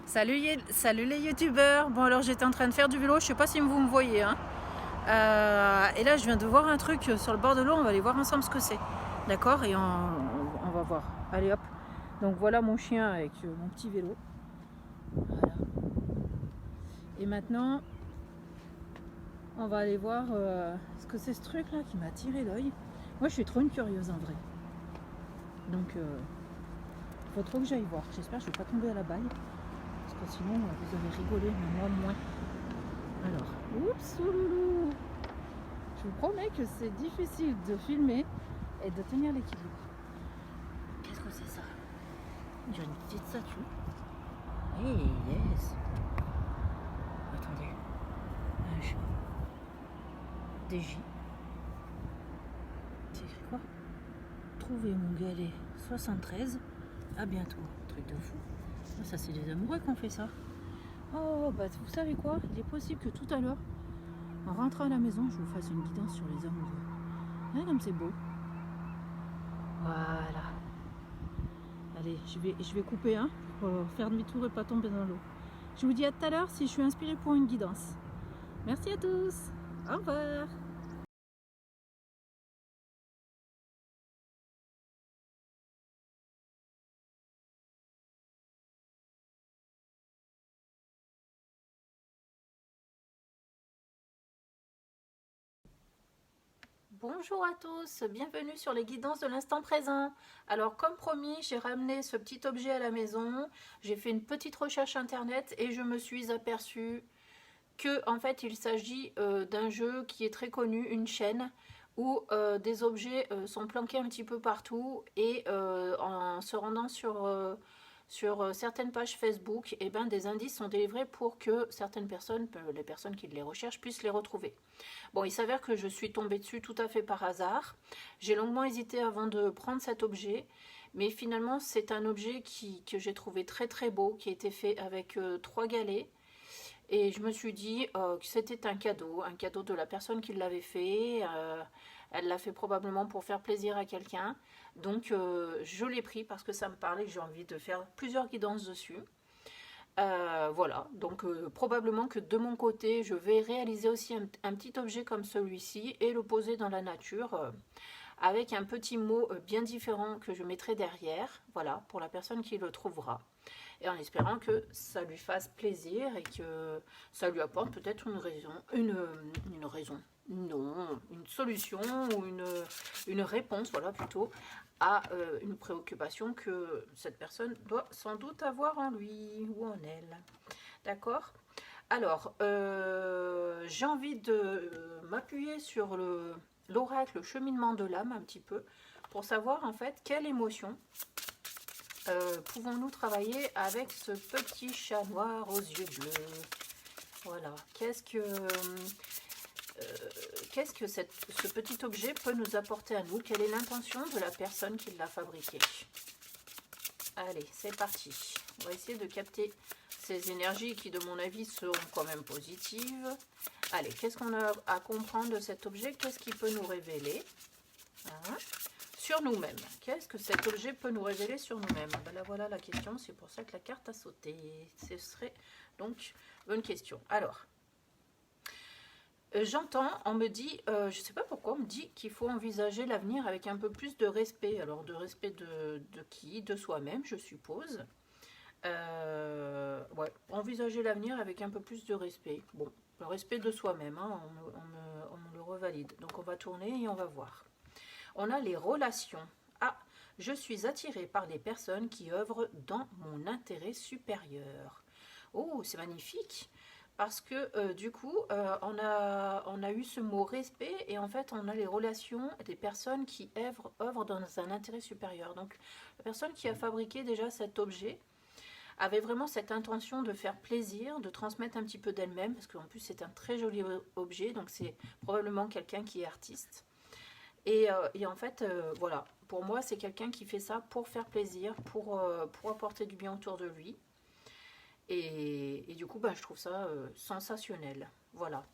Salut les youtubeurs. Bon alors j'étais en train de faire du vélo, je sais pas si vous me voyez hein. Et là je viens de voir un truc sur le bord de l'eau, on va aller voir ensemble ce que c'est. D'accord. Et on va voir. Allez hop. Donc voilà mon chien avec mon petit vélo. Voilà. Et maintenant on va aller voir ce que c'est ce truc là qui m'a tiré l'œil. Moi je suis trop une curieuse en vrai. Donc faut trop que j'aille voir. J'espère que je vais pas tomber à la balle. Parce que sinon vous allez rigoler, mais moi moins. Alors, oups, ouloulou. Je vous promets que c'est difficile de filmer et de tenir l'équilibre. Qu'est-ce que c'est ça? Il y a une petite statue. Hey, yes. Attendez. DJ. C'est écrit quoi? Trouver mon galet 73. À bientôt. Truc de fou. Ça, c'est les amoureux qui ont fait ça. Oh, bah vous savez quoi? Il est possible que tout à l'heure, en rentrant à la maison, je vous fasse une guidance sur les amoureux. Hein, comme c'est beau. Voilà. Allez, je vais couper hein, pour faire demi-tour et pas tomber dans l'eau. Je vous dis à tout à l'heure si je suis inspirée pour une guidance. Merci à tous. Au revoir. Bonjour à tous, bienvenue sur les guidances de l'instant présent. Alors comme promis, j'ai ramené ce petit objet à la maison. J'ai fait une petite recherche internet et je me suis aperçue que en fait il s'agit d'un jeu qui est très connu, une chaîne où des objets sont planqués un petit peu partout et en se rendant sur certaines pages Facebook, et ben, des indices sont délivrés pour que certaines personnes, les personnes qui les recherchent, puissent les retrouver. Bon, il s'avère que je suis tombée dessus tout à fait par hasard. J'ai longuement hésité avant de prendre cet objet, mais finalement c'est un objet que j'ai trouvé très très beau, qui a été fait avec 3 galets. Et je me suis dit que c'était un cadeau de la personne qui l'avait fait. Elle l'a fait probablement pour faire plaisir à quelqu'un. Donc je l'ai pris parce que ça me parlait, que j'ai envie de faire plusieurs guidances dessus. Voilà, donc probablement que de mon côté, je vais réaliser aussi un petit objet comme celui-ci et le poser dans la nature avec un petit mot bien différent que je mettrai derrière, voilà, pour la personne qui le trouvera. Et en espérant que ça lui fasse plaisir et que ça lui apporte peut-être une raison, non, une solution ou une réponse, voilà, plutôt, à une préoccupation que cette personne doit sans doute avoir en lui ou en elle. D'accord. Alors, j'ai envie de m'appuyer sur l'oracle cheminement de l'âme un petit peu pour savoir en fait quelle émotion pouvons-nous travailler avec ce petit chat noir aux yeux bleus. Voilà, qu'est-ce que ce petit objet peut nous apporter à nous? Quelle est l'intention de la personne qui l'a fabriqué? Allez, c'est parti. On va essayer de capter ces énergies qui, de mon avis, seront quand même positives. Allez, qu'est-ce qu'on a à comprendre de cet objet? Qu'est-ce qu'il peut nous révéler sur nous-mêmes? Qu'est-ce que cet objet peut nous révéler sur nous-mêmes? Ben là, voilà la question. C'est pour ça que la carte a sauté. Ce serait donc bonne question. Alors, j'entends, on me dit, je ne sais pas pourquoi, on me dit qu'il faut envisager l'avenir avec un peu plus de respect. Alors, de respect de qui? De soi-même, je suppose. Ouais, envisager l'avenir avec un peu plus de respect. Bon, le respect de soi-même, hein, on me le revalide. Donc, on va tourner et on va voir. On a les relations. Ah, je suis attirée par les personnes qui œuvrent dans mon intérêt supérieur. Oh, c'est magnifique! Parce que du coup, on a eu ce mot respect et en fait, on a les relations des personnes qui œuvrent dans un intérêt supérieur. Donc, la personne qui a fabriqué déjà cet objet avait vraiment cette intention de faire plaisir, de transmettre un petit peu d'elle-même, parce qu'en plus, c'est un très joli objet, donc c'est probablement quelqu'un qui est artiste. Et en fait, voilà, pour moi, c'est quelqu'un qui fait ça pour faire plaisir, pour apporter du bien autour de lui. Et du coup, bah, je trouve ça sensationnel. Voilà.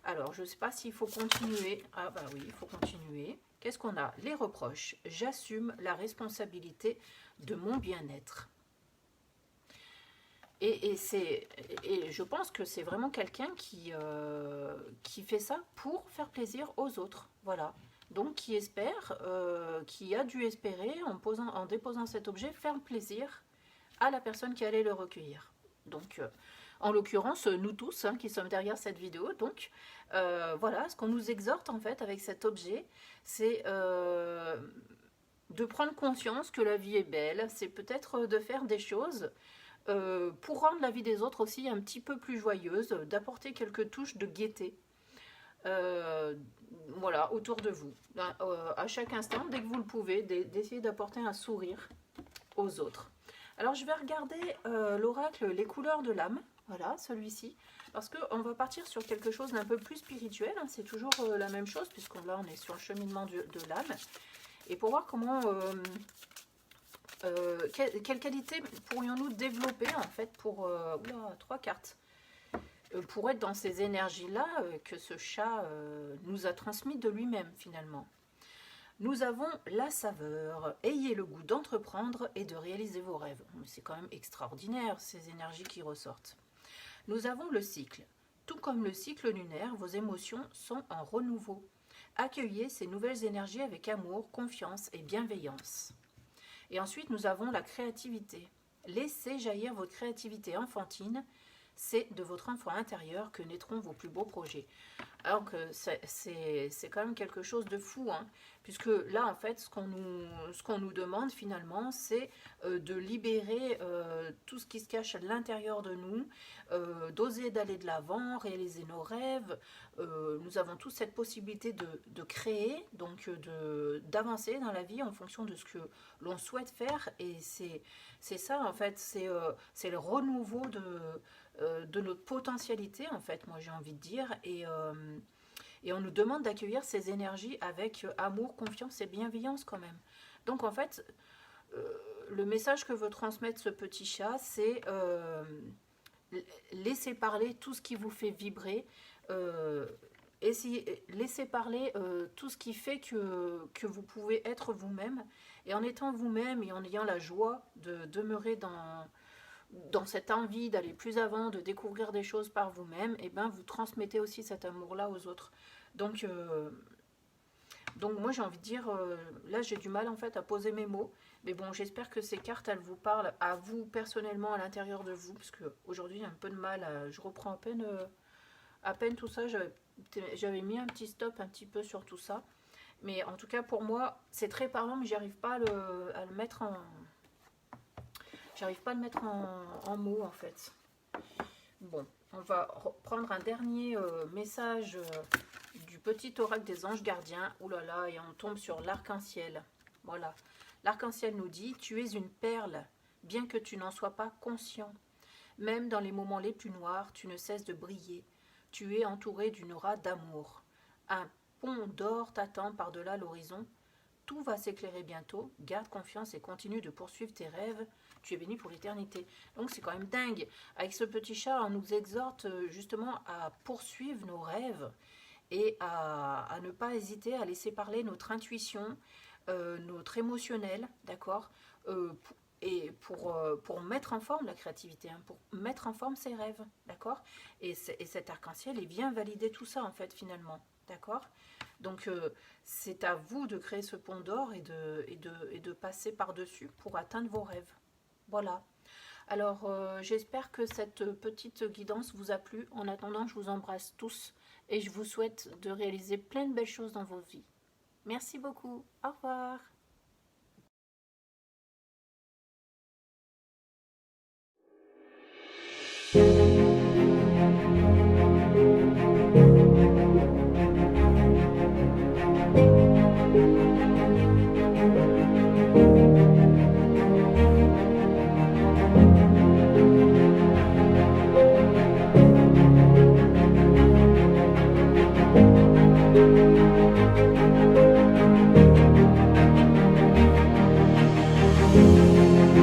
Alors, je ne sais pas s'il faut continuer. Ah bah oui, il faut continuer. Qu'est-ce qu'on a? Les reproches. J'assume la responsabilité de mon bien-être. Et je pense que c'est vraiment quelqu'un qui fait ça pour faire plaisir aux autres. Voilà. Donc qui espère, qui a dû espérer en déposant cet objet, faire plaisir à la personne qui allait le recueillir. Donc en l'occurrence, nous tous qui sommes derrière cette vidéo. Donc voilà, ce qu'on nous exhorte en fait avec cet objet, c'est de prendre conscience que la vie est belle. C'est peut-être de faire des choses pour rendre la vie des autres aussi un petit peu plus joyeuse, d'apporter quelques touches de gaieté. Voilà, autour de vous. À chaque instant, dès que vous le pouvez, d'essayer d'apporter un sourire aux autres. Alors, je vais regarder l'oracle Les couleurs de l'âme. Voilà, celui-ci. Parce qu'on va partir sur quelque chose d'un peu plus spirituel. Hein, c'est toujours la même chose, puisqu'on là, on est sur le cheminement de l'âme. Et pour voir comment... quelle qualité pourrions-nous développer en fait pour... oula, 3 cartes. Pour être dans ces énergies-là que ce chat nous a transmis de lui-même finalement. Nous avons la saveur. Ayez le goût d'entreprendre et de réaliser vos rêves. C'est quand même extraordinaire ces énergies qui ressortent. Nous avons le cycle. Tout comme le cycle lunaire, vos émotions sont en renouveau. Accueillez ces nouvelles énergies avec amour, confiance et bienveillance. Et ensuite, nous avons la créativité. Laissez jaillir votre créativité enfantine. C'est de votre enfant intérieur que naîtront vos plus beaux projets. Alors que c'est quand même quelque chose de fou, hein, puisque là, en fait, ce qu'on nous demande finalement, c'est de libérer tout ce qui se cache à l'intérieur de nous, d'oser d'aller de l'avant, réaliser nos rêves. Nous avons tous cette possibilité de créer, donc d'avancer dans la vie en fonction de ce que l'on souhaite faire. Et c'est ça, en fait, c'est le renouveau de notre potentialité, en fait, moi j'ai envie de dire, et on nous demande d'accueillir ces énergies avec amour, confiance et bienveillance quand même. Donc en fait, le message que veut transmettre ce petit chat, c'est laisser parler tout ce qui vous fait vibrer, laissez parler tout ce qui fait que vous pouvez être vous-même, et en étant vous-même et en ayant la joie de demeurer dans cette envie d'aller plus avant, de découvrir des choses par vous-même, et ben vous transmettez aussi cet amour-là aux autres. Donc moi j'ai envie de dire, là j'ai du mal en fait à poser mes mots, mais bon, j'espère que ces cartes elles vous parlent à vous personnellement, à l'intérieur de vous, parce que aujourd'hui j'ai un peu de mal, je reprends à peine tout ça, j'avais mis un petit stop un petit peu sur tout ça, mais en tout cas pour moi c'est très parlant, mais j'arrive pas à le mettre en... J'arrive pas à le mettre en mots en fait. Bon, on va prendre un dernier message du petit oracle des anges gardiens. Ouh là là, et on tombe sur l'arc-en-ciel. Voilà. L'arc-en-ciel nous dit, tu es une perle, bien que tu n'en sois pas conscient. Même dans les moments les plus noirs, tu ne cesses de briller. Tu es entouré d'une aura d'amour. Un pont d'or t'attend par-delà l'horizon. Tout va s'éclairer bientôt. Garde confiance et continue de poursuivre tes rêves. Tu es béni pour l'éternité. Donc c'est quand même dingue. Avec ce petit chat, on nous exhorte justement à poursuivre nos rêves et à ne pas hésiter à laisser parler notre intuition, notre émotionnel, d'accord, et pour mettre en forme la créativité, hein, pour mettre en forme ses rêves, d'accord, et cet arc-en-ciel, il vient valider tout ça en fait finalement, d'accord. Donc c'est à vous de créer ce pont d'or et de passer par-dessus pour atteindre vos rêves. Voilà. Alors j'espère que cette petite guidance vous a plu. En attendant, je vous embrasse tous et je vous souhaite de réaliser plein de belles choses dans vos vies. Merci beaucoup. Au revoir.